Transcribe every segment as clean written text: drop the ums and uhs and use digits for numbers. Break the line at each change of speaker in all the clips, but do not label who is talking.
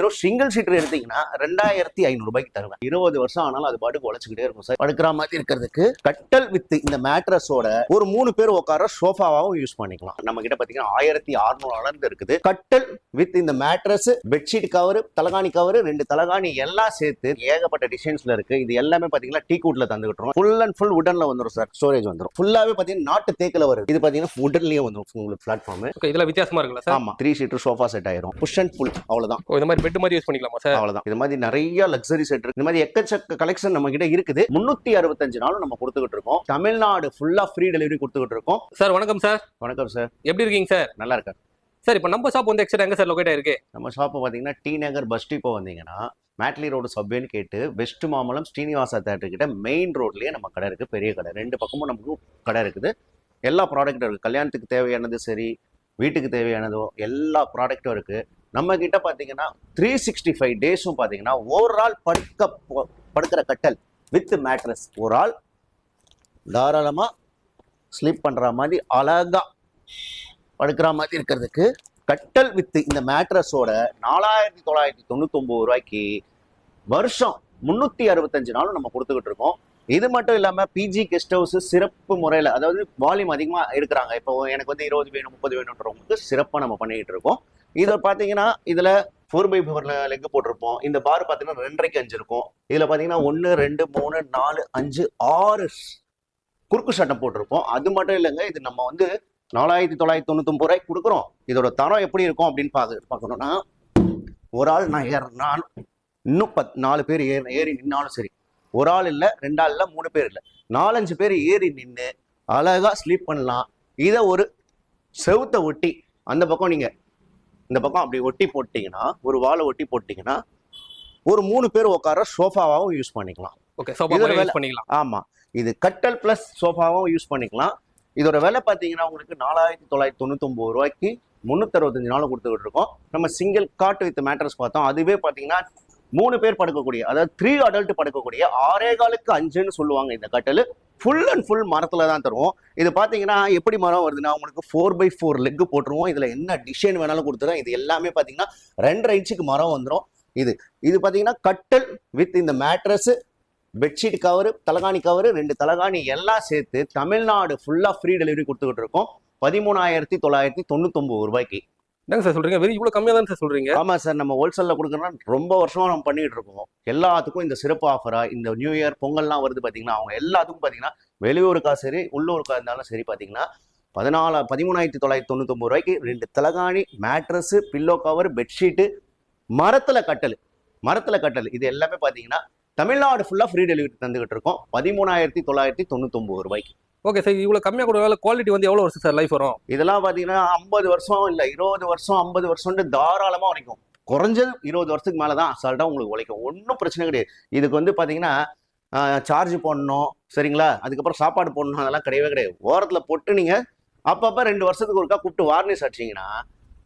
வெறும் single seater எடுத்தீங்கன்னா 2500 ரூபாய்க்கு தருவேன். 20 வருஷம் ஆனாலும் அது பாட்டுக்கு உழைச்சிக்கிட்டே இருக்கும் சார். படுக்கிற மாதிரி இருக்கிறதுக்கு கட்டல் வித் இந்த மேட்ரஸோட ஒரு 3 பேர் உட்கார சோஃபாவும் யூஸ் பண்ணிக்கலாம். நம்ம கிட்ட பாத்தீங்கன்னா 1600 இருக்குது. கட்டல் வித் இந்த மேட்ரஸ், பெட்ஷீட் கவர், தலகாணி கவர், 2 தலகாணி எல்லாம் சேர்த்து ஏகப்பட்ட டிசைன்ஸ்ல இருக்கு. இது எல்லாமே பாத்தீங்கன்னா டீ கூட்ல தந்துகிட்டோம். ஃபுல் அண்ட் ஃபுல் உடன்ல வந்துடும் சார். ஸ்டோரேஜ் வந்துடும். ஃபுல்லாவே பாத்தீங்கன்னா நாட்டு தேக்கில வருது. இது பாத்தீங்கன்னா உடன்லயே வந்துடும் உங்களுக்கு பிளாட்ஃபார்ம்.
இதுல வித்தியாசமா இருக்குல்ல சார்?
ஆமா, 3 சீட்டர் சோஃபா செட் ஆயிரும். புஷ் அண்ட் புல், அவ்வளவுதான்.
இந்த மாதிரி பெட் மாதிரி யூஸ் பண்ணிக்கலாமா சார்?
அவ்வளவுதான். இது மாதிரி நிறைய லக்ஸரி செட் இருக்கு. இந்த மாதிரி எக்கச்சக்க கலெக்ஷன் நம்ம கிட்ட இருக்குது. 365 நாளும் நம்ம கொடுத்துக்கிட்டு இருக்கோம். தமிழ்நாடு ஃபுல்லா ஃப்ரீ டெலிவரி கொடுத்துக்கிட்டு இருக்கோம்.
சார் வணக்கம் சார்.
வணக்கம் சார்.
எப்படி இருக்கீங்க சார்?
நல்லா இருக்கேன்
சார். இப்போ நம்ம ஷாப் வந்து எக்ஸாக்ட் எங்க சார் லொகேட் ஆயிருக்கு?
நம்ம ஷாப் பாத்தீங்கன்னா டி நகர் பஸ் டிப்போ வந்தீங்கன்னா மேட்லி ரோடு சப்வேன்னு கேட்டு வெஸ்ட் மாமலம் ஸ்ரீனிவாசா தேட்டர் கிட்ட மெயின் ரோட்லயே நம்ம கடை இருக்கு. பெரிய கடை. 2 பக்கமும் நமக்கு கடை இருக்குது. எல்லா ப்ராடக்ட்டும் இருக்கு. கல்யாணத்துக்கு தேவையானது சரி, வீட்டுக்கு தேவையானதோ எல்லா ப்ராடக்ட்டும் இருக்கு. நம்ம கிட்ட பாத்தீங்கன்னா 365 டேஸும் பாத்தீங்கன்னா ஒரு ஆள் படுக்கிற கட்டல் வித் மேட்ரஸ், ஒரு ஆள் தாராளமா ஸ்லீப் பண்ற மாதிரி அழகா படுக்கிற மாதிரி இருக்கிறதுக்கு கட்டல் வித் இந்த மேட்ரஸோட 4999 ரூபாய்க்கு வருஷம் 365 நாளும் நம்ம கொடுத்துக்கிட்டு இருக்கோம். இது மட்டும் இல்லாம பிஜி கெஸ்ட் ஹவுஸ் சிறப்பு முறையில, அதாவது வால்யூம் அதிகமா எடுக்கிறாங்க. இப்போ எனக்கு வந்து 20 வேணும் 30 வேணும்ன்றவங்களுக்கு சிறப்பா நம்ம பண்ணிக்கிட்டு இருக்கோம். இதை பாத்தீங்கன்னா இதுல 4x4 லெக் போட்டிருப்போம். இந்த பார் பாத்தீங்கன்னா 2.5 5 இருக்கும். இதுல பாத்தீங்கன்னா 1 2 3 4 5 6 குறுக்கு சட்டம் போட்டிருப்போம். அது மட்டும் இல்லைங்க, இது நம்ம வந்து 4999 ரூபாய்க்கு கொடுக்குறோம். இதோட தரம் எப்படி இருக்கும் அப்படின்னு பார்க்கணும்னா, ஒரு ஆள் நான் ஏறினாலும் இன்னும் 4 பேர் ஏறி நின்னாலும் சரி, ஒரு ஆள் இல்லை 2 ஆள் இல்லை 3 பேர் இல்லை 4-5 பேர் ஏறி நின்று அழகா ஸ்லீப் பண்ணலாம். இதை ஒரு செவுத்தை ஒட்டி அந்த பக்கம் நீங்க இந்த பக்கம் அப்படி ஒட்டி போட்டீங்கன்னா, ஒரு வாழை ஒட்டி போட்டீங்கன்னா ஒரு 3 பேர் உட்கார சோஃபாவும் யூஸ் பண்ணிக்கலாம்.
ஓகே, சோஃபா யூஸ் பண்ணிக்கலாம்.
ஆமா, இது கட்டல் பிளஸ் சோஃபாவும் யூஸ் பண்ணிக்கலாம். இதோட விலை பார்த்தீங்கன்னா உங்களுக்கு 4999 ரூபாய்க்கு 365 நாளும் கொடுத்துக்கிட்டு இருக்கோம். நம்ம சிங்கிள் காட் வித் மேட்ரஸ் பார்த்தோம். அதுவே பார்த்தீங்கன்னா 3 பேர் படுக்கக்கூடிய, அதாவது 3 அடல்ட் படுக்கக்கூடிய 6.25 5ன்னு சொல்லுவாங்க. இந்த கட்டல் ஃபுல் அண்ட் ஃபுல் மரத்துல தான் தருவோம். இது பார்த்தீங்கன்னா எப்படி மரம் வருதுன்னா, உங்களுக்கு 4x4 லெக் போட்டுருவோம். இதுல என்ன டிசைன் வேணாலும் கொடுத்துருவோம். இது எல்லாமே பார்த்தீங்கன்னா 2.5 இன்ச்சுக்கு மரம் வந்துடும். இது பார்த்தீங்கன்னா கட்டல் வித் இந்த மேட்ரஸ், பெட்ஷீட் கவர், தலகாணி கவர், 2 தலகாணி எல்லாம் சேர்த்து தமிழ்நாடு ஃபுல்லா ஃப்ரீ டெலிவரி கொடுத்துக்கிட்டு இருக்கோம். 13,999 ரூபாய்க்கு.
என்னங்க சார் சொல்றீங்க? வெறும் இவ்வளவு கம்மியா தான் சார் சொல்றீங்க?
ஆமா சார், நம்ம ஹோல்சேல்ல கொடுக்கறோம்னா ரொம்ப வருஷமா நம்ம பண்ணிட்டு இருக்கோம். எல்லாத்துக்கும் இந்த சிறப்பு ஆஃபரா, இந்த நியூ இயர் பொங்கல்லாம் வருது பாத்தீங்கன்னா, அவங்க எல்லாத்துக்கும் பாத்தீங்கன்னா வெளியூருக்கா சரி உள்ளூருக்கா இருந்தாலும் சரி பாத்தீங்கன்னா 13,999 ரூபாய்க்கு 2 தலகாணி, மேட்ரஸ், பில்லோ கவர், பெட்ஷீட்டு, மரத்துல கட்டல் இது எல்லாமே பாத்தீங்கன்னா தமிழ்நாடு ஃபுல்லா ஃப்ரீ டெலிவரி தந்துகிட்டு இருக்கோம். 13,999 ரூபாய்க்கு.
ஓகே சார், இவ்வளவு கம்மியா கொடுக்கறதால குவாலிட்டி வந்து எவ்வளவு வருஷம் சார் லைஃப் வரும்?
இதெல்லாம் பாத்தீங்கன்னா 50 வருஷம் இல்ல 20 வருஷம் 50 வருஷம்னு தாராளமா உழைக்கும். குறைஞ்சது 20 வருஷத்துக்கு மேலதான் அசால்ட்டா உங்களுக்கு உழைக்கும். ஒன்றும் பிரச்சனை கிடையாது. இதுக்கு வந்து பாத்தீங்கன்னா சார்ஜ் போடணும், சரிங்களா, அதுக்கப்புறம் சாப்பாடு போடணும், அதெல்லாம் கிடையவே கிடையாது. ஓரத்துல போட்டு நீங்க அப்பப்ப 2 வருஷத்துக்கு ஒருக்கா கூப்பிட்டு வார்னிஷ் அடிச்சீங்கன்னா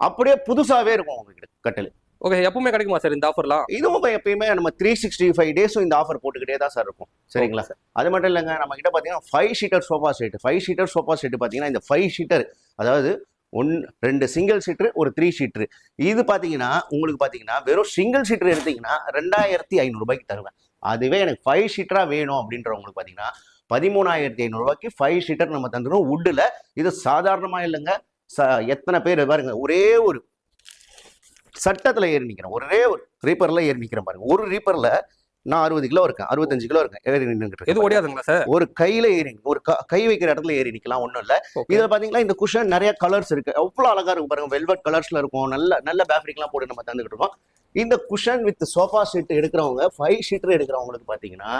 அப்படியே புதுசாவே இருக்கும் உங்களுக்கு கட்டல்.
ஓகே, எப்பவுமே கிடைக்குமா சார் இந்த ஆஃபர்லாம்?
இதுவும் எப்பயுமே நம்ம 365 டேஸும் இந்த ஆஃபர் போட்டுக்கிட்டே தான் சார் இருக்கும். சரிங்களா சார்? அது மட்டும் இல்லைங்க, நம்ம கிட்ட பாத்தீங்கன்னா 5 seater sofa set. 5 seater sofa set பாத்தீங்கன்னா இந்த 5 சீட்டர், அதாவது 2 சிங்கிள் சீட்டர், ஒரு 3 சீட்டர். இது பாத்தீங்கன்னா உங்களுக்கு பாத்தீங்கன்னா வெறும் சிங்கிள் சீட்டர் எடுத்தீங்கன்னா 2500 ரூபாய்க்கு தருவேன். அதுவே எனக்கு 5 சீட்டரா வேணும் அப்படின்றவங்களுக்கு பாத்தீங்கன்னா 13,500 ரூபாய்க்கு 5 சீட்டர் நம்ம தந்துடும். வுட்ல இது சாதாரணமா இல்லைங்க. எத்தனை பேர் பாருங்க, ஒரே ஒரு சட்டத்துல ஏறி நிக்கிறேன், ஒரே ஒரு ரீப்பர்ல ஏறி நிக்கிறேன் பாருங்க. ஒரு ரீப்பர்ல நான் 60 கிலோ இருக்கேன், 65 கிலோ இருக்கேன், ஏறி நின்றுட்டு.
எது ஓடியாதுங்களா சார்?
ஒரு கையில ஏறி, ஒரு கை வைக்கிற இடத்துல ஏறி நிக்கலாம், ஒண்ணும் இல்ல. இதுல பாத்தீங்கன்னா இந்த குஷன் நிறைய கலர்ஸ் இருக்கு, அவ்வளவு அழகா இருக்கும் பாருங்க. வெல்வெட் கலர்ஸ்ல இருக்கும், நல்ல ஃபேப்ரிக் எல்லாம் போட்டு நம்ம தந்துகிட்டு இருக்கோம். இந்த குஷன் வித் சோஃபா செட் எடுக்கிறவங்க 5 சீட்டர் எடுக்கிறவங்களுக்கு பாத்தீங்கன்னா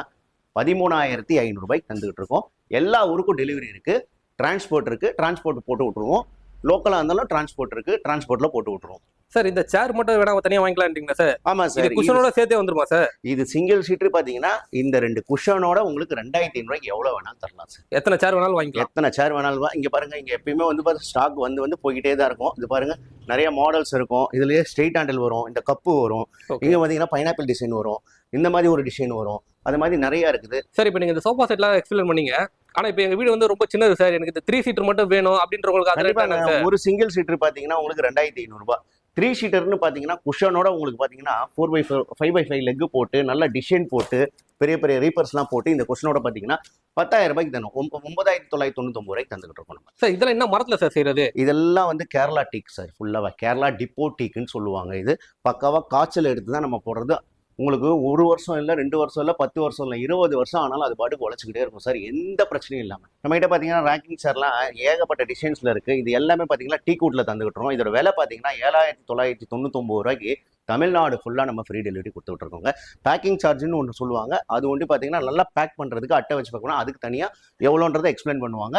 13,500 ரூபாய்க்கு தந்துகிட்டு இருக்கோம். எல்லா ஊருக்கும் டெலிவரி இருக்கு, டிரான்ஸ்போர்ட் இருக்கு, டிரான்ஸ்போர்ட் போட்டு விட்டுருவோம். லோக்கலா இருந்தாலும் டிரான்ஸ்போர்ட் இருக்கு, டிரான்ஸ்போர்ட்ல போட்டு விட்டுருவோம்.
சார் இந்த சேர் மட்டும் வேணா தனியா வாங்கிக்கலாம்ன்றீங்களா சார்?
ஆமா சார்,
குஷனோட சேர்த்தே வந்துருமா சார்?
இது சிங்கிள் சீட்டர் பாத்தீங்கன்னா இந்த 2 குஷனோட உங்களுக்கு 2,500 ரூபாய்க்கு எவ்வளவு வேணாலும் தரலாம் சார்.
எத்தனை சேர் வேணாலும் வாங்கிக்கலாம்.
எத்தனை சேர் வேணாலும். இங்க பாருங்க, இங்க எப்பயுமே வந்து ஸ்டாக் வந்து போய்கிட்டே தான் இருக்கும். இது பாருங்க, நிறைய மாடல்ஸ் இருக்கும். இதுலயே ஸ்ட்ரெயிட் ஹேண்டில் வரும், இந்த கப்பு வரும், இங்க பாத்தீங்கன்னா பைனாப்பிள் டிசைன் வரும், இந்த மாதிரி ஒரு டிசைன் வரும், அது மாதிரி நிறைய இருக்குது.
சார் இப்போ நீங்க இந்த சோஃபா செட்லாம் எக்ஸ்பிளைன் பண்ணீங்க. ஆனா இப்போ எங்க வீடு வந்து ரொம்ப சின்னது சார், எனக்கு இந்த 3 சீட்டர் மட்டும் வேணும் அப்படின்றவங்களுக்கு
ஒரு சிங்கிள் சீட்டர் பாத்தீங்கன்னா உங்களுக்கு 2,500 ரூபாய், 3 சீட்டர்னு பார்த்தீங்கன்னா குஷனோட உங்களுக்கு பார்த்தீங்கன்னா 4x4 5x5 லெக் போட்டு நல்ல டிசைன் போட்டு பெரிய பெரிய ரீப்பர்ஸ்லாம் போட்டு இந்த குஷனோட பார்த்தீங்கன்னா 10,000 ரூபாய்க்கு தரும். 9,999 ரூபாய்க்கு தந்துகிட்டு இருக்கோம் நம்ம.
சார் இதெல்லாம் என்ன மரத்துல சார் செய்யறது?
இதெல்லாம் வந்து கேரளா டீக் சார், ஃபுல்லாக கேரளா டிப்போ டீக்குன்னு சொல்லுவாங்க. இது பக்காவாக காய்ச்சல் எடுத்து தான் நம்ம போடுறது. உங்களுக்கு 1 வருஷம் இல்லை 2 வருஷம் இல்லை 10 வருஷம் இல்லை 20 வருஷம் ஆனாலும் அது பாட்டுக்கு உழைச்சிக்கிட்டே இருக்கும் சார், எந்த பிரச்சனையும் இல்லாமல். நம்மகிட்ட பார்த்தீங்கன்னா ரேக்கிங் சேர்லாம் ஏகப்பட்ட டிசைன்ஸில் இருக்குது. இது எல்லாமே பார்த்தீங்கன்னா டீ கூட்டில் தந்துக்கிட்டுருக்கோம். இதோட விலை பார்த்தீங்கன்னா 7,999 ரூபாய்க்கு தமிழ்நாடு ஃபுல்லாக நம்ம ஃப்ரீ டெலிவரி கொடுத்துட்டு இருக்கோங்க. பேக்கிங் சார்ஜ்னு ஒன்று சொல்லுவாங்க, அது ஒன்று பார்த்தீங்கன்னா நல்லா பேக் பண்ணுறதுக்கு அட்டை வச்சு பார்க்கணும், அதுக்கு தனியாக எவ்வளோன்றதை எக்ஸ்பிளைன் பண்ணுவாங்க.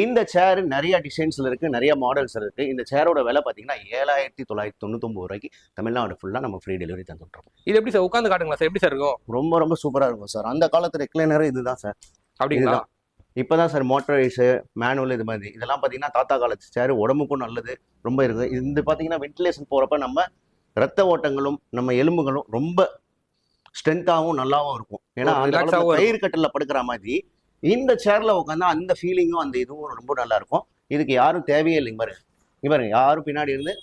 இந்த சேர் நிறைய டிசைன்ஸில் இருக்குது, நிறைய மாடல்ஸ் இருக்குது. இந்த சேரோட விலை பார்த்தீங்கன்னா 7,999 ரூபாய்க்கு தமிழ்நாடு ஃபுல்லாக நம்ம ஃப்ரீ டெலிவரி தந்துட்டுருக்கோம்.
இது எப்படி சார் உட்காந்து காட்டுங்களா சார், எப்படி சார் இருக்கும்?
ரொம்ப ரொம்ப சூப்பராக இருக்கும் சார். அந்த காலத்து ரெக்லைனர் இதுதான் சார்.
அப்படிங்களா?
இப்போதான் சார் மோட்டரைஸு மேனுவல் இது மாதிரி இதெல்லாம் பார்த்தீங்கன்னா தாத்தா காலத்து சேர், உடம்புக்கும் நல்லது ரொம்ப இருக்குது. இது பார்த்தீங்கன்னா வென்டிலேஷன் போகிறப்ப நம்ம ரத்த ஓட்டங்களும் நம்ம எலும்புகளும் ரொம்ப ஸ்ட்ரென்த்தாகவும் நல்லாவும் இருக்கும். ஏன்னா அந்த கயிறு கட்டில் படுக்கிற மாதிரி இந்த சேர்ல உட்காந்தா அந்த ஃபீலிங்கும் அந்த இதுவும் ரொம்ப நல்லா இருக்கும். இதுக்கு யாரும் தேவையே இல்லைங்க பாருங்க. இங்க பாருங்க, யாரும் பின்னாடி இருந்து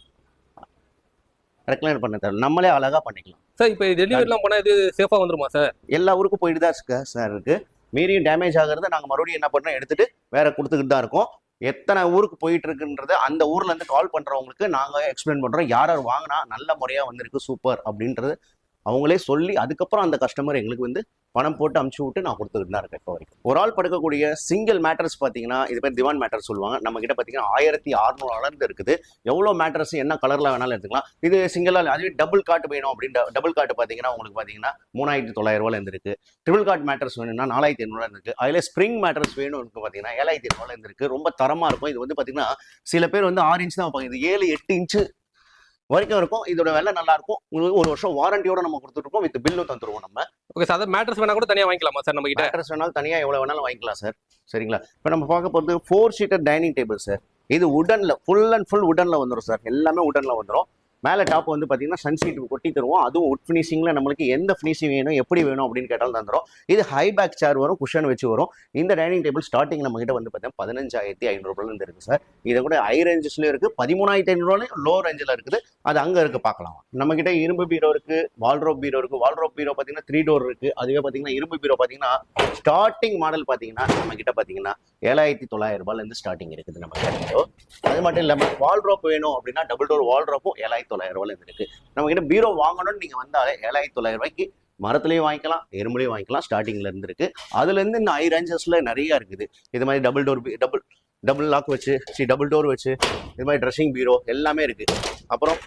ரெக்லைனர் பண்ண தேவை, நம்மளே அழகா பண்ணிக்கலாம்
சார். இப்போ டெலிவரிலாம் பண்ணா இது சேஃபா வந்துருமா சார்? எல்லா
ஊருக்கும் போயிட்டு தான் சார் இருக்கு. மீறியும் டேமேஜ் ஆகுறத நாங்கள் மறுபடியும் என்ன பண்ணுறோம், எடுத்துட்டு வேற கொடுத்துக்கிட்டு தான் இருக்கோம். எத்தனை ஊருக்கு போயிட்டு இருக்குன்றது அந்த ஊர்ல இருந்து கால் பண்றவங்களுக்கு நாங்க எக்ஸ்பிளைன் பண்றோம். யார் யார் வாங்கினா நல்ல முறையா வந்திருக்கு சூப்பர் அப்படின்றது அவங்களே சொல்லி அதுக்கப்புறம் அந்த கஸ்டமர் எங்களுக்கு வந்து பணம் போட்டு அமுச்சு விட்டு நான் கொடுத்துக்கிட்டு தான் இருக்கேன் இப்போ வரைக்கும். ஒரு ஆள் படுக்கக்கூடிய சிங்கிள் மேட்ரஸ் பார்த்தீங்கன்னா இது பேர் திவான் மேட்ரஸ் சொல்லுவாங்க. நம்ம கிட்ட பார்த்தீங்கன்னா 1600 இருக்குது. எவ்வளோ மேட்ரஸ் என்ன கலர்ல வேணாலும் எடுத்துக்கலாம். இது சிங்கிளாக அதுவே டபுள் காட் வேணும் அப்படின்ற டபுள் காட் பார்த்தீங்கன்னா உங்களுக்கு பார்த்தீங்கன்னா 3,900 ரூபாயில இருந்திருக்கு. ட்ரிபிள் காட் மேட்ரஸ் வேணும்னா 4,800 இருக்கு. அதில் ஸ்ப்ரிங் மேட்ரஸ் வேணும் பார்த்தீங்கன்னா 7,800 இருந்திருக்கு. ரொம்ப தரமா இருக்கும். இது வந்து பார்த்தீங்கன்னா சில பேர் வந்து 6 இன்ச் தான் வைப்பாங்க, இது 7-8 இன்ச்சு வரைக்கும் இருக்கும். இதோட விலை நல்லா இருக்கும். உங்களுக்கு 1 வருஷம் வாரண்டியோட நம்ம கொடுத்துருக்கோம், வித் பில்லும் தந்துருவோம் நம்ம.
ஓகே சார், அதாவது மேட்ரஸ் வேணா கூட தனியாக வாங்கிக்கலாமா சார்? நம்ம கிட்ட
மேட்ரஸ் வேணாலும் தனியாக எவ்வளோ வேணாலும் வாங்கிக்கலாம் சார். சரிங்களா? இப்போ நம்ம பார்க்க போகிறது 4 சீட்டர் டைனிங் டேபிள் சார். இது உடன்ல ஃபுல் அண்ட் ஃபுல் உடன்ல வந்துடும் சார். எல்லாமே உடன்ல வந்துடும். மேலே டாப் வந்து பார்த்தீங்கன்னா சன் சீட் கொட்டி தருவோம். அதுவும் உட் ஃபினிஷிங்கில் நம்மளுக்கு எந்த ஃபினிஷிங் வேணும் எப்படி வேணும் அப்படின்னு கேட்டாலும் தந்துடும். இது ஹை பேக் சேர் வரும், குஷன் வச்சு வரும். இந்த டைனிங் டேபிள் ஸ்டார்டிங் நம்ம கிட்ட வந்து பார்த்தீங்கன்னா 15,500 இருக்கு சார். இதை கூட ஹை ரேஞ்சஸ்லேயும் இருக்குது, 13,500 லோ ரேஞ்சில் இருக்குது. அது அங்கே இருக்குது, பார்க்கலாம். நம்ம கிட்ட இரும்பு பீரோ இருக்குது, வால்ட்ரோப் பீரோ இருக்குது. வால்ட்ரோப் பீரோ பார்த்தீங்கன்னா 3 டோர் இருக்குது. அதுவே பார்த்தீங்கன்னா இரும்பு பீரோ பார்த்தீங்கன்னா ஸ்டார்டிங் மாடல் பார்த்தீங்கன்னா நம்ம கிட்ட பார்த்தீங்கன்னா 7,900 ரூபாயிலேருந்து ஸ்டார்டிங் இருக்குது நம்ம கிட்ட. அது மட்டும் இல்லாமல் வால்ட்ரோப் வேணும் அப்படின்னா டபுள் டோர் வால்ட்ரோப்பும் 7,900 ரூபாயில இருக்கு. நம்ம கிட்ட பீரோ வாங்கணும்னு நீங்க வந்தாலே 7,900 ரூபாய்க்கு மரத்துலயும் வாங்கிக்கலாம், எறும்புலையும் வாங்கிக்கலாம். ஸ்டார்டிங்ல இருந்து இருக்கு. அதுல இருந்து இந்த ஹை ரேஞ்சஸ்ல நிறைய இருக்குது. இது மாதிரி டபுள் லாக் வச்சு டபுள் டோர் வச்சு இது மாதிரி ட்ரெஸ்ஸிங் பீரோ எல்லாமே இருக்கு. அப்புறம்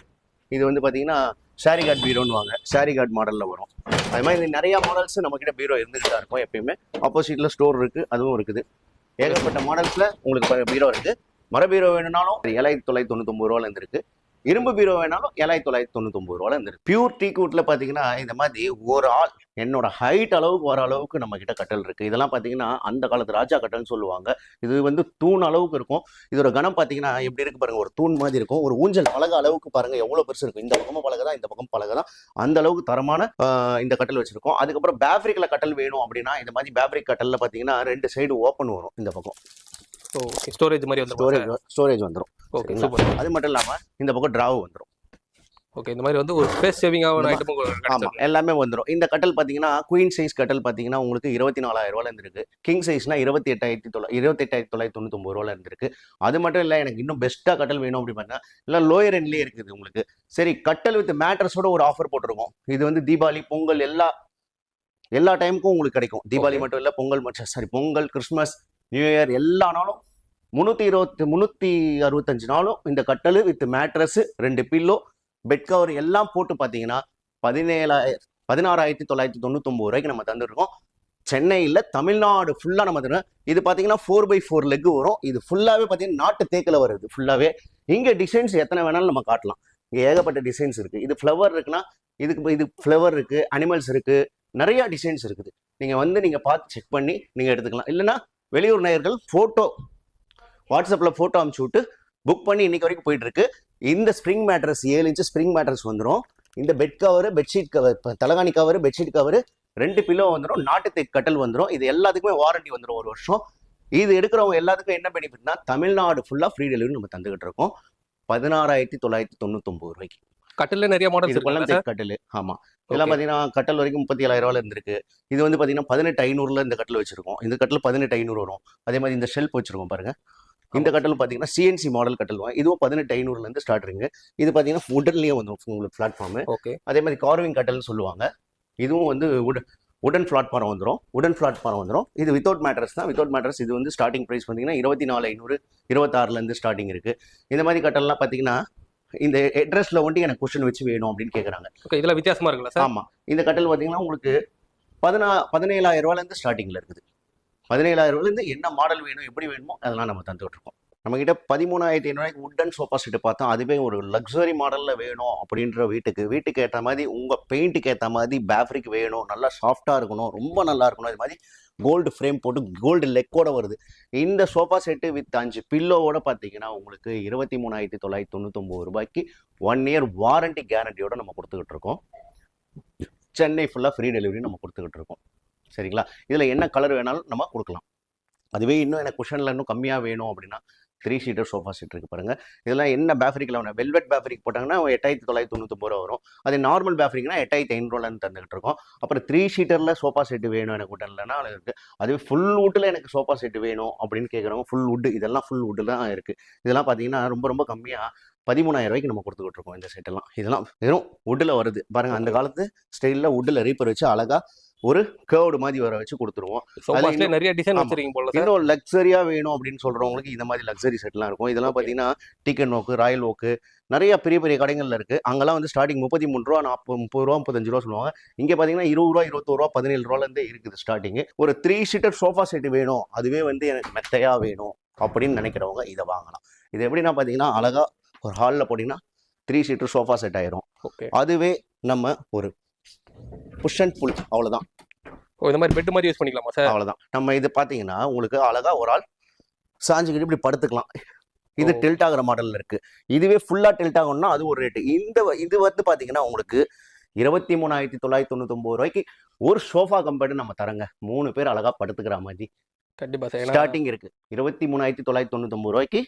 இது வந்து பாத்தீங்கன்னா ஷாரி கார்ட் பீரோன்னு வாங்க, ஷாரி கார்ட் மாடல்ல வரும். அது மாதிரி நிறைய மாடல்ஸ் நம்ம கிட்ட பீரோ இருந்துகிட்டு தான் இருக்கும். எப்பயுமே ஆப்போசிட்ல ஸ்டோர் இருக்கு, அதுவும் இருக்குது. ஏகப்பட்ட மாடல்ஸ்ல உங்களுக்கு பீரோ இருக்கு. மர பீரோ வேணும்னாலும் 7,999 ரூபாயில இருந்து இருக்கு. இரும்பு பீரோ வேணாலும் 7,999 ரூபாயில இருந்திருக்கு. பியூர் டீ கூட்ல பாத்தீங்கன்னா இந்த மாதிரி ஒரு ஆள் என்னோட ஹைட் அளவுக்கு வர அளவுக்கு நம்ம கிட்ட கட்டல் இருக்கு. இதெல்லாம் பாத்தீங்கன்னா அந்த காலத்து ராஜா கட்டல்னு சொல்லுவாங்க. இது வந்து தூண் அளவுக்கு இருக்கும். இதோட கனம் பாத்தீங்கன்னா எப்படி இருக்கு பாருங்க, ஒரு தூண் மாதிரி இருக்கும். ஒரு ஊஞ்சல் பலகை அளவுக்கு பாருங்க எவ்வளவு பெருசு இருக்கும். இந்த பக்கமும் பலகை தான், இந்த பக்கம் பலகை தான். அந்த அளவுக்கு தரமான இந்த கட்டல் வச்சிருக்கோம். அதுக்கப்புறம் பேப்ரிக்ல கட்டல் வேணும் அப்படின்னா இந்த மாதிரி பேப்ரிக் கட்டல்ல பாத்தீங்கன்னா 2 சைடு ஓப்பன் வரும். இந்த பக்கம்
ஸ்டோரேஜ் மாதிரி வந்துரும்,
ஸ்டோரேஜ் வந்துரும்.
Okay super.
அது மட்டும் இல்லாம இந்த பக்கம் டிராவ் வந்துரும்.
ஓகே, இந்த மாதிரி வந்து ஒரு ஸ்பேஸ் சேவிங்கான ஐட்டம்.
ஆமா, எல்லாமே வந்துரும். இந்த கட்டல் பாத்தீங்கன்னா குயின் சைஸ் கட்டல் பாத்தீங்கன்னா உங்களுக்கு 24,000 ரூபாயில இருந்திருக்கு. கிங் சைஸ்னா 28,999 ரூபாயில இருந்திருக்கு. அது மட்டும் இல்ல, எனக்கு இன்னும் பெஸ்டா கட்டல் வேணும் அப்படி பார்த்தா இல்ல லோயர் எண்ட்லயே இருக்குது உங்களுக்கு. சரி, கட்டல் வித் மேட்ரஸோட ஒரு ஆஃபர் போட்டிருக்கோம். இது வந்து தீபாவளி பொங்கல் எல்லா டைமுக்கும் உங்களுக்கு கிடைக்கும். தீபாவளி மட்டும் இல்ல, பொங்கல் கிறிஸ்மஸ் நியூ இயர் எல்லா நாளும் 365 நாளும் இந்த கட்டல் with mattress 2 pillow bed cover எல்லாம் போட்டு பார்த்தீங்கன்னா 16,999 ரூபாய்க்கு நம்ம தந்துருக்கோம். சென்னையில் தமிழ்நாடு ஃபுல்லாக நம்ம தருவோம். இது பார்த்தீங்கன்னா 4x4 லெக் வரும். இது ஃபுல்லாகவே பார்த்தீங்கன்னா நாட்டு தேக்கில் வருது ஃபுல்லாகவே. இங்கே டிசைன்ஸ் எத்தனை வேணாலும் நம்ம காட்டலாம். இங்கே ஏகப்பட்ட டிசைன்ஸ் இருக்குது. இது ஃப்ளவர் இருக்குன்னா இது ஃப்ளவர் இருக்குது, அனிமல்ஸ் இருக்குது, நிறையா டிசைன்ஸ் இருக்குது. நீங்கள் பார்த்து செக் பண்ணி நீங்கள் எடுத்துக்கலாம். இல்லைன்னா வெளியூர் நேயர்கள் ஃபோட்டோ வாட்ஸ்அப்பில் ஃபோட்டோ அனுப்பிச்சு விட்டு புக் பண்ணி இன்னைக்கு வரைக்கும் போயிட்டு இருக்கு. இந்த spring mattress 7 inch spring mattress வந்துடும். இந்த பெட் கவர், பெட்ஷீட் கவர், தலகாணி கவர், பெட்ஷீட் கவர், 2 பில்லோ வந்துடும். நாட்டு தேக்கு கட்டல் வந்துடும். இது எல்லாத்துக்குமே வாரண்டி வந்துடும் 1 வருஷம். இது எடுக்கிறவங்க எல்லாத்துக்கும் என்ன பெனிஃபிட்னா தமிழ்நாடு ஃபுல்லாக ஃப்ரீ டெலிவரி நம்ம தந்துகிட்டு இருக்கோம் 16,999 ரூபாய்க்கு.
கட்டில நிறைய மாடல்ஸ்
இது கொல்லம்
இருக்குல்ல சார்?
தேக்கு கட்டில். ஆமா. இதெல்லாம்
ஓகே.
பார்த்தீங்கன்னா கட்டல் வரைக்கும் 37,000 இருந்திருக்கு. இது வந்து பார்த்தீங்கன்னா 18,500 இந்த கட்டில் வச்சிருக்கோம். இந்த கட்டில் 18,500 வரும். அதே மாதிரி இந்த ஷெல்ஃப் வச்சிருக்கோம் பாருங்க. இந்த
ஆமா.
கட்டில் பார்த்தீங்கன்னா சிஎன்சி மாடல் கட்டில் தான். இதுவும் 18,500 ஸ்டார்டிங். இது பார்த்தீங்கன்னா வுடன்லயே வந்துடும் உங்களுக்கு பிளாட்ஃபார்ம்.
ஓகே.
அதே மாதிரி கார்விங் கட்டல்னு சொல்லுவாங்க. இதுவும் வந்து உடன் பிளாட்ஃபார்ம் வந்துடும். உடன் பிளாட்ஃபார்ம் வந்துடும். இது வித்தவுட் மேட்ரஸ் தான். வித்தவுட் மேட்ரஸ் இது வந்து ஸ்டார்டிங் ப்ரைஸ் பார்த்தீங்கன்னா 24,500 26,000 ஸ்டார்டிங் இருக்கு. இந்த மாதிரி கட்டல்லாம் பார்த்தீங்கன்னா இந்த அட்ரஸ்ல வந்துட்டு எனக்கு கொஸ்டின் வச்சு வேணும் அப்படின்னு கேட்குறாங்க.
ஓகே. இதெல்லாம் வித்தியாசமா இருக்குல்ல சார்?
ஆமா. இந்த கட்டில் பார்த்தீங்கன்னா உங்களுக்கு 17,000 ஸ்டார்டிங்ல இருக்குது. 17,000 என்ன மாடல் வேணும் எப்படி வேணுமோ அதெல்லாம் நம்ம தந்துட்டு இருக்கோம். நம்ம கிட்ட 13,500 உட்டன் சோஃபா செட்டு பார்த்தோம். அதுவே ஒரு லக்ஸரி மாடல்ல வேணும் அப்படின்ற வீட்டுக்கு ஏற்ற மாதிரி உங்க பெயிண்ட்டுக்கு ஏற்ற மாதிரி ஃபேப்ரிக் வேணும், நல்லா சாஃப்டா இருக்கணும், ரொம்ப நல்லா இருக்கணும். இது மாதிரி கோல்டு ஃப்ரேம் போட்டு கோல்டு லெக்கோட வருது. இந்த சோஃபா செட்டு வித் 5 பில்லோவோட பார்த்தீங்கன்னா உங்களுக்கு 23,999 1 இயர் வாரண்டி கேரண்டியோட நம்ம கொடுத்துக்கிட்டு இருக்கோம். சென்னை ஃபுல்லாக ஃப்ரீ டெலிவரி நம்ம கொடுத்துக்கிட்டு இருக்கோம். சரிங்களா? இதில் என்ன கலர் வேணாலும் நம்ம கொடுக்கலாம். அதுவே இன்னும் எனக்கு குஷனில் இன்னும் கம்மியாக வேணும் அப்படின்னா 3 சீட்டர் சோஃபா செட் இருக்குது பாருங்கள். இதெல்லாம் என்ன பேஃப்ரிக்கில் வேணும்? வெல்வெட் பேஃப்ரிக் போட்டாங்கன்னா 8,999 வரும். அது நார்மல் பேஃப்ரிக்னா 8,500 தந்துகிட்டு இருக்கோம். அப்புறம் 3 சீட்டரில் சோஃபா செட்டு வேணும் எனக்கு உடன்லன்னா இருக்குது. அதுவே ஃபுல் வுட்டில் எனக்கு சோஃபா செட்டு வேணும் அப்படின்னு கேட்குறவங்க ஃபுல் வுட்டு, இதெல்லாம் ஃபுல் வுட்டு தான் இருக்குது. இதெல்லாம் பார்த்தீங்கன்னா ரொம்ப ரொம்ப கம்மியாக 13,000 நம்ம கொடுத்துக்கிட்டு இருக்கோம் இந்த செட்டெல்லாம். இதெல்லாம் வெறும் வுட்டில் வருது பாருங்கள். அந்த காலத்து ஸ்டைலில் வுட்டில் ரீப்பர் வச்சு அழகாக ஒரு கேர்டு மாதிரி வர வச்சு கொடுத்துருவோம்.
சோஃபாஸ்ல நிறைய டிசைன் வச்சிருக்கீங்க போல சார்.
இன்னும் லக்ஸரியா வேணும் அப்படின்னு சொல்றவங்களுக்கு இந்த மாதிரி லக்ஸரி செட்லாம் இருக்கும். இதெல்லாம் பார்த்தீங்கன்னா டிக்கன் ஓக்கு, ராயல் ஓக்கு நிறைய பெரிய பெரிய கடைகள்ல இருக்கு. அங்கெல்லாம் வந்து ஸ்டார்டிங் 33 ரூபா, 40, 30 ரூபா, 35 ரூபா சொல்லுவாங்க. இங்க பாத்தீங்கன்னா 20 ரூபா, 21 ரூபா, 17 ரூபால இருந்தே இருக்குது ஸ்டார்டிங். ஒரு 3 சீட்டர் சோஃபா செட் வேணும், அதுவே வந்து எனக்கு மெத்தையா வேணும் அப்படின்னு நினைக்கிறவங்க இதை வாங்கலாம். இது எப்படின்னா பாத்தீங்கன்னா அழகா ஒரு ஹாலில் போட்டீங்கன்னா 3 சீட்டர் சோஃபா செட் ஆயிரும்.
ஓகே.
அதுவே நம்ம ஒரு புஷ் அண்ட் புல் அவ்வளவுதான்.
ஓ, இந்த மாதிரி பெட் மாதிரி யூஸ் பண்ணிக்கலாமா சார்?
அவ்வளவுதான். நம்ம இது பாத்தீங்கன்னா உங்களுக்கு அழகா ஒரு ஆள் சாஞ்சுக்கிட்டு இப்படி படுத்துக்கலாம். இது டில்ட் ஆகிற மாடல்ல இருக்கு. இதுவே ஃபுல்லா டில்ட் ஆகணும்னா அது ஒரு ரேட்டு. இது வந்து பாத்தீங்கன்னா உங்களுக்கு 23,999 ஒரு சோஃபா கம்பெனி நம்ம தரங்க. 3 பேர் அழகா படுத்துக்கிற மாதிரி
கண்டிப்பா சார்.
ஸ்டார்டிங் இருக்கு. 23,999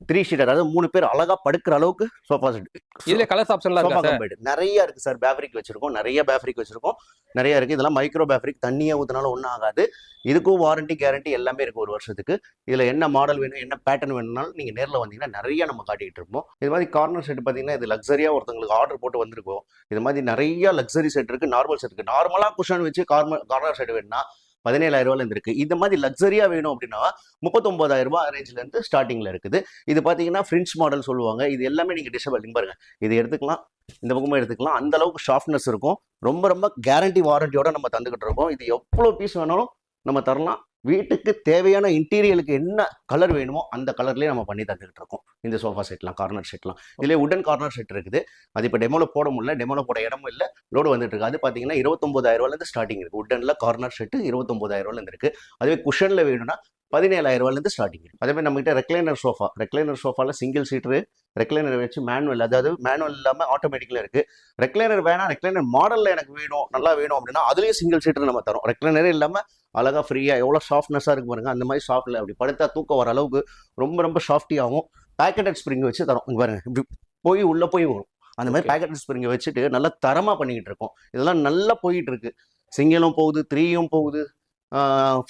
3 சீட்டர், அதாவது 3 பேர் அழகா படுக்கிற அளவுக்கு சோஃபா செட்.
இதுல கலர்ஸ் ஆப்ஷன்லாம்
சோஃபா
இருக்கா சார்?
கம்பெனி நிறைய இருக்கு சார். பேஃப்ரிக் வச்சிருக்கோம், நிறைய பேஃப்ரிக் வச்சிருக்கோம், நிறைய இருக்கு. இதெல்லாம் மைக்ரோ பேஃப்ரிக், தண்ணியா ஊத்தினாலும் ஒன்றும் ஆகாது. இதுக்கும் வாரண்டி கேரண்டி எல்லாமே இருக்கு 1 வருஷத்துக்கு. இதுல என்ன மாடல் வேணும், என்ன பேட்டர்ன் வேணும்னாலும் நீங்க நேரில் வந்தீங்கன்னா நிறைய நம்ம காட்டிட்டு இருப்போம். இது மாதிரி கார்னர் செட் பாத்தீங்கன்னா இது லக்ஸரியா ஒருத்தங்களுக்கு ஆர்டர் போட்டு வந்திருக்கோம். இது மாதிரி நிறைய லக்ஸரி செட் இருக்கு, நார்மல் செட் இருக்கு. நார்மலா குஷன் வச்சு கார்னர் செட் வேணும்னா 17,000 இருக்கு. இந்த மாதிரி லக்ஸரியா வேணும் அப்படின்னா 39,000 ரேஞ்சில இருந்து ஸ்டார்டிங்ல இருக்குது. இது பாத்தீங்கன்னா பிரின்ச் மாடல் சொல்லுவாங்க. இது எல்லாமே நீங்க டிசபிள் பாருங்க. இது எடுத்துக்கலாம், இந்த பக்கமும் எடுத்துக்கலாம். அந்த அளவுக்கு ஷார்ப்னஸ் இருக்கும். ரொம்ப ரொம்ப கேரண்டி வாரண்டியோட நம்ம தந்துகிட்டு இருக்கோம். இது எவ்வளவு பீஸ் வேணாலும் நம்ம தரலாம். வீட்டுக்கு தேவையான இன்டீரியலுக்கு என்ன கலர் வேணுமோ அந்த கலர்லயே நம்ம பண்ணி தந்துகிட்டு இருக்கோம். இந்த சோஃபா செட்லாம், கார்னர் செட்லாம். இதுலேயே உடன் கார்னர் செட் இருக்குது. அது இப்போ டெமோல போட முடியல, டெமோல போட இடமும் இல்லை, லோடு வந்துட்டு இருக்கு. அது பார்த்தீங்கன்னா 29,000 ஸ்டார்டிங் இருக்கு. உடன்ல கார்னர் செட்டு 29,000 இருக்கு. அதுவே குஷன்ல வேணும்னா 17,000 ஸ்டார்டிங் இருக்கு. அதே மாதிரி நம்ம கிட்ட ரெக்லைனர் சோஃபால சிங்கிள் சீட்டரு, ரெக்லைனர் வச்சு மேனுவல், அதாவது மேனுவல் இல்லாமல் ஆட்டோமேட்டிக்ல இருக்கு. ரெக்லைனர் வேணாம், ரெக்லைனர் மாடல்ல எனக்கு வேணும், நல்லா வேணும் அப்படின்னா அதுலயே சிங்கிள் சீட்டர் நம்ம தரோம். ரெக்லைனரே இல்லாம அழகா ஃப்ரீயா எவ்வளவு சாஃப்ட்னஸா இருக்கு பாருங்க. அந்த மாதிரி சாஃப்ட்ல அப்படி படுத்தா தூக்கம் வர அளவுக்கு ரொம்ப ரொம்ப சாஃப்டியாகவும் பேக்கெட் ஸ்ப்ரிங் வச்சு தரோம். இங்க பாருங்க, இப்படி போய் உள்ள போய் வரும். அந்த மாதிரி பேக்கெட் ஸ்ப்ரிங்கை வச்சுட்டு நல்லா தரமா பண்ணிக்கிட்டு இருக்கோம். இதெல்லாம் நல்லா போயிட்டு இருக்கு. சிங்கிளும் போகுது, 3யும் போகுது,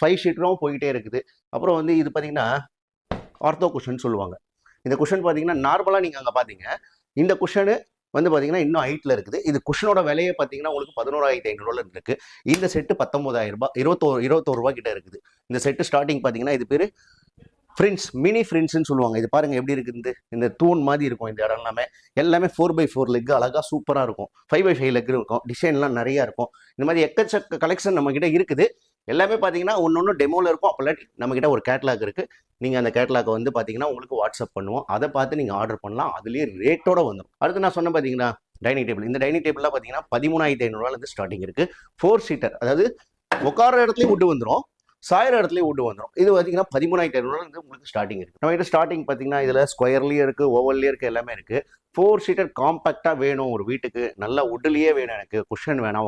5 சீட்டரும் போயிட்டே இருக்குது. அப்புறம் வந்து இது பார்த்தீங்கன்னா ஆர்த்தோ குஷன் சொல்லுவாங்க. இந்த குஷன் பார்த்தீங்கன்னா நார்மலாக நீங்கள் அங்கே பார்த்தீங்க, இந்த குஷனு வந்து பார்த்தீங்கன்னா இன்னும் ஹைட்டில் இருக்குது. இது குஷனோட விலையே பார்த்தீங்கன்னா உங்களுக்கு 11,500 இருக்கு. இந்த செட்டு 19,000, 21 ரூபா கிட்ட இருக்குது. இந்த செட்டு ஸ்டார்டிங் பார்த்தீங்கன்னா இது பேர் ஃப்ரின்ஸ், மினி ஃப்ரின்ஸ்ன்னு சொல்லுவாங்க. இது பாருங்க எப்படி இருக்குது. இந்த தூண் மாதிரி இருக்கும். இந்த இடம் எல்லாமே 4x4 லெக் அழகா சூப்பராக இருக்கும். 5x5 லெக் இருக்கும். டிசைன்லாம் நிறையா இருக்கும். இந்த மாதிரி எக்கச்சக்க கலெக்ஷன் நம்ம கிட்ட இருக்குது. எல்லாமே பார்த்தீங்கன்னா ஒன்று டெமோவில் இருக்கும். அப்போல்லாட்டி நம்ம கிட்ட ஒரு கேட்லாக் இருக்கு. நீங்கள் அந்த கேட்லாக்கை வந்து பார்த்தீங்கன்னா உங்களுக்கு வாட்ஸ்அப் பண்ணுவோம். அதை பார்த்து நீங்கள் ஆர்டர் பண்ணலாம். அதுலேயே ரேட்டோட வந்துடும். அடுத்து நான் சொன்ன பார்த்தீங்கன்னா டைனிங் டேபிள். இந்த டைனிங் டேபிள்லாம் பார்த்தீங்கன்னா 13,500 ஸ்டார்டிங் இருக்கு. 4 சீட்டர், அதாவது உட்கார இடத்துலையும் விட்டு வந்துடும், சாயிர இடத்துலயும் வுட் வந்துடும். இது பார்த்தீங்கன்னா 13,500 உங்களுக்கு ஸ்டார்டிங் இருக்கு. நம்ம கிட்ட ஸ்டார்டிங் பார்த்தீங்கன்னா இதுல ஸ்கொயர்லயே இருக்கு, ஓவல்லயே இருக்கு, எல்லாமே இருக்கு. 4 சீட்டர் காம்பாக்டா வேணும் ஒரு வீட்டுக்கு, நல்லா வுட்லயே வேணும், எனக்கு குஷன் வேணாம்,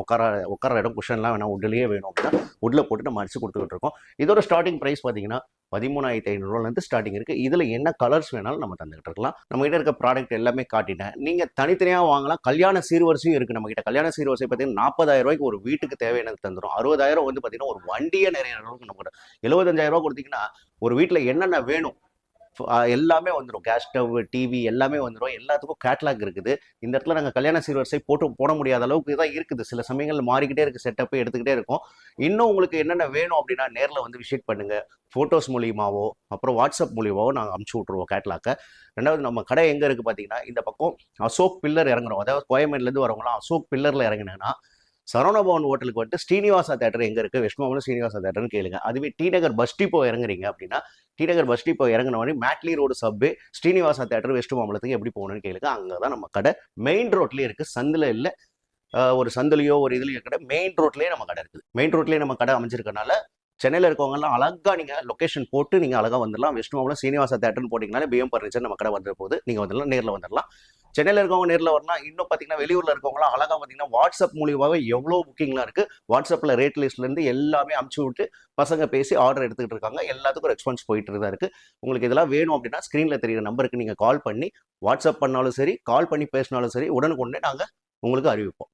உட்கார இடம் குஷன்லாம் வேணாம், வுட்லயே வேணும் அப்படின்னா வுட்ல போட்டு நம்ம அடிச்சு கொடுத்துக்கிட்டு இருக்கோம். இதோட ஸ்டார்டிங் பிரைஸ் பார்த்தீங்கன்னா 13,500 ஸ்டார்டிங் இருக்குது. இதில் என்ன கலர்ஸ் வேணாலும் நம்ம தந்துகிட்டு இருக்கலாம். நம்ம கிட்ட இருக்க ப்ராடக்ட் எல்லாமே காட்டிட்டேன். நீங்கள் தனித்தனியாக வாங்கலாம். கல்யாண சீர்வரிசையும் இருக்குது நம்ம கிட்ட. கல்யாண சீர்வரிசை பார்த்தீங்கன்னா 40,000 ஒரு வீட்டுக்கு தேவையானது தந்துடும். 60,000 வந்து பார்த்தீங்கன்னா ஒரு வண்டியே நிறைய அளவுக்கு நம்ம கிட்ட. 75,000 கொடுத்தீங்கன்னா ஒரு வீட்டில் என்னென்ன வேணும் எல்லாமே வந்துடும். கேஸ் ஸ்டவ், டிவி எல்லாமே வந்துடும். எல்லாத்துக்கும் கேட்லாக் இருக்குது. இந்த இடத்துல நாங்கள் கல்யாண சீர்வரிசை போட முடியாத அளவுக்கு தான் இருக்குது. சில சமயங்கள் மாறிக்கிட்டே இருக்குது, செட்டப் எடுத்துக்கிட்டே இருக்கும். இன்னும் உங்களுக்கு என்னென்ன வேணும் அப்படின்னா நேரில் வந்து விசிட் பண்ணுங்க. ஃபோட்டோஸ் மூலியமாவோ அப்புறம் வாட்ஸ்அப் மூலியமாவோ நாங்கள் அமுச்சு விட்ருவோம் கேட்லாக்கை. ரெண்டாவது நம்ம கடை எங்கே இருக்குது பார்த்தீங்கன்னா, இந்த பக்கம் அசோக் பில்லர் இறங்குறோம். அதாவது கோயம்பேடுலேருந்து வரவங்களாம் அசோக் பில்லரில் இறங்கினேன்னா சரவணபவன் ஹோட்டலுக்கு வந்துட்டு ஸ்ரீனிவாசா தேட்டர் எங்கே இருக்குது, வெஸ்ட் மாம்பலம் ஸ்ரீனிவாசா தேட்டர்னு கேளுங்க. அதுவே டி நகர் பஸ் டிப்போ இறங்குறீங்க அப்படின்னா, டி நகர் பஸ் டிப்போ இறங்கின மாதிரி Madley road subway Srinivasa theatre west மாம்பலத்துக்கு எப்படி போகணும்னு கேளுங்க. அங்கே தான் நம்ம கடை மெயின் ரோட்லேயே இருக்குது. சந்தில் இல்லை, ஒரு சந்திலையோ ஒரு இதுலையோ கடை, மெயின் ரோட்லேயே நம்ம கடை இருக்குது. மெயின் ரோட்லேயே நம்ம கடை அமைஞ்சிருக்கனால சென்னையில் இருக்கவங்கலாம் அழகாக நீங்கள் லொக்கேஷன் போட்டு நீங்கள் அழகாக வந்துடலாம். வெஸ்ட் மாம்பலம் ஸ்ரீனிவாசா தேட்டர்னு போட்டிங்கனாலே பிஎம் பர்னிச்சர் நம்ம கடை வந்துட போது. நீங்கள் வந்துடலாம், நேரில் வந்துடலாம். சென்னையில் இருக்கவங்க நேரில் வரலாம். இன்னும் பார்த்தீங்கன்னா வெளியூரில் இருக்கவங்களாம் அழகாக பார்த்தீங்கன்னா வாட்ஸ்அப் மூலியமாகவே எவ்வளோ புக்கிங்லாம் இருக்குது. வாட்ஸ்அப்பில் ரேட் லிஸ்ட்லேருந்து எல்லாமே அமுச்சு விட்டு பசங்க பேசி ஆர்டர் எடுத்துக்கிட்டு இருக்காங்க. எல்லாத்துக்கும் ரெஸ்பான்ஸ் போயிட்டு தான் இருக்குது. உங்களுக்கு இதெல்லாம் வேணும் அப்படின்னா ஸ்க்ரீனில் தெரியுற நம்பருக்கு நீங்கள் கால் பண்ணி வாட்ஸ்அப் பண்ணாலும் சரி, கால் பண்ணி பேசினாலும் சரி, உடனுக்குடனே நாங்கள் உங்களுக்கு அறிவிப்போம்.